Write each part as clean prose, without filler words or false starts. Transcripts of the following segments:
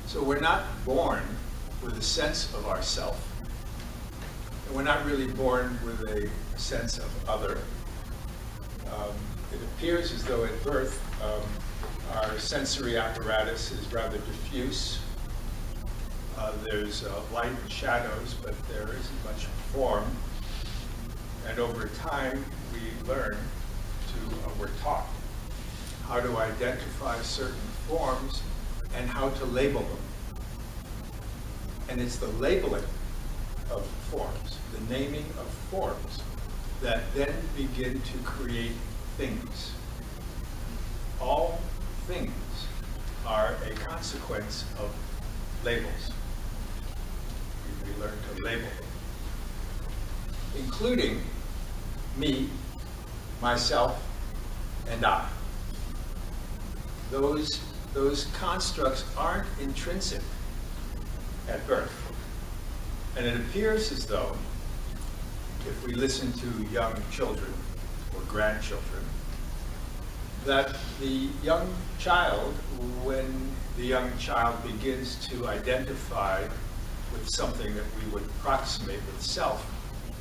So we're not born with a sense of ourself. And we're not really born with a sense of other. It appears as though at birth our sensory apparatus is rather diffuse. There's light and shadows, but there isn't much form. And over time, we learn we're taught how to identify certain forms and how to label them. And it's the labeling of forms, the naming of forms, that then begin to create things. All things are a consequence of labels. We learn to label them, including me, myself, and I. Those constructs aren't intrinsic at birth. And it appears as though, if we listen to young children or grandchildren, that the young child, when the young child begins to identify with something that we would approximate with self,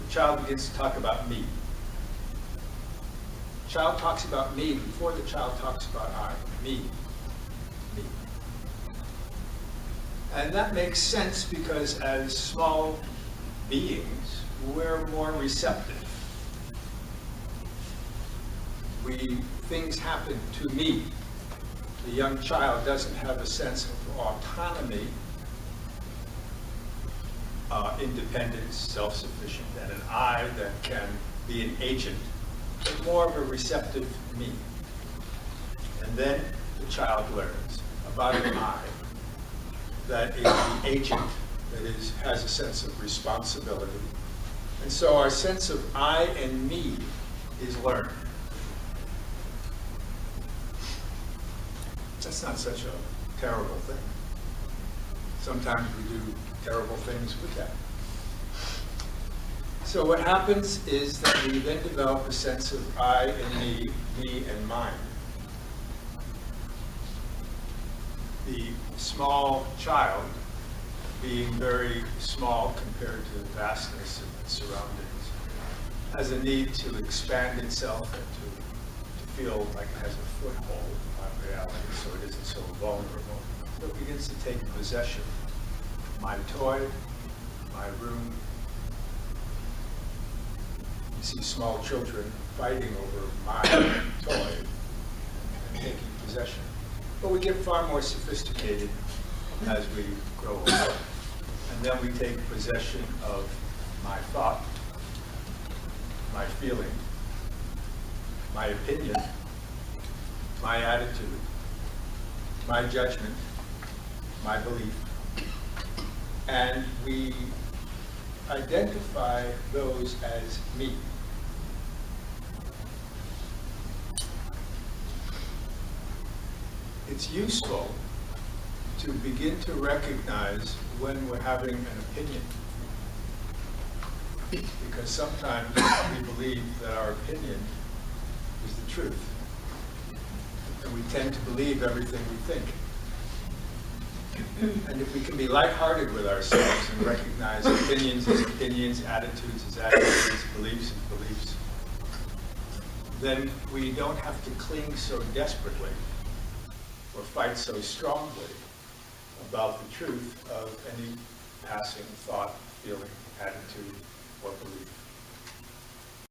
the child begins to talk about me. The child talks about me before the child talks about I, me. And that makes sense because as small beings, we're more receptive. Things happen to me. The young child doesn't have a sense of autonomy, independence, self-sufficient, and an I that can be an agent, but more of a receptive me. And then the child learns about an I that is the agent, that has a sense of responsibility. And so our sense of I and me is learned. That's not such a terrible thing. Sometimes we do terrible things with that. So what happens is that we then develop a sense of I and me and mine. The small child, being very small compared to the vastness of its surroundings, has a need to expand itself and to feel like it has a foothold on reality, so it isn't so vulnerable. So it begins to take possession. My toy, my room. You see small children fighting over my toy and taking possession. But we get far more sophisticated as we grow older. And then we take possession of my thought, my feeling, my opinion, my attitude, my judgment, my belief. And we identify those as me. It's useful to begin to recognize when we're having an opinion, because sometimes we believe that our opinion is the truth, and we tend to believe everything we think. And if we can be lighthearted with ourselves and recognize opinions as opinions, attitudes as attitudes, beliefs as beliefs, then we don't have to cling so desperately or fight so strongly about the truth of any passing thought, feeling, attitude, or belief.